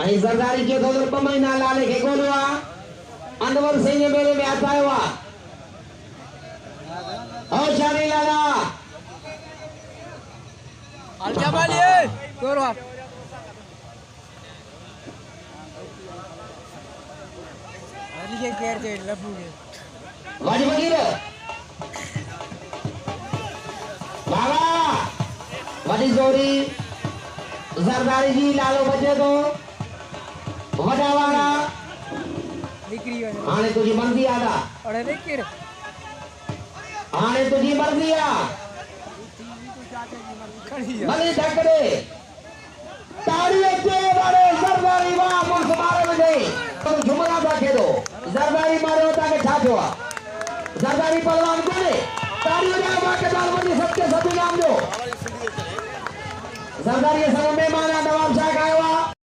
आई सरदारी के तो पमई ना लाले के गोलवा अंदवर सिंह मेले में आता हुआ और शादी लाला क्या बालिए गोरवा अरे ये केयर के लपूगे वाजी बगीर बाबा वाजी जोरी सरदारी जी लालो बचे तो वडावाड़ा आने तुझी मर्जी आदा अरे देखिए आने तुझी मर्जी आ मनी ढकड़े ताड़ी के बारे सरदारी वाह मुल्क मारे बजे तो झुमरा रखे दो सरदारी मारे होता के छा हुआ सरदारी पहलवान कोने ताड़ी हो जाए के दाल बनी सबके सभी नाम दो सरदारी सब मेहमान नवाब शाह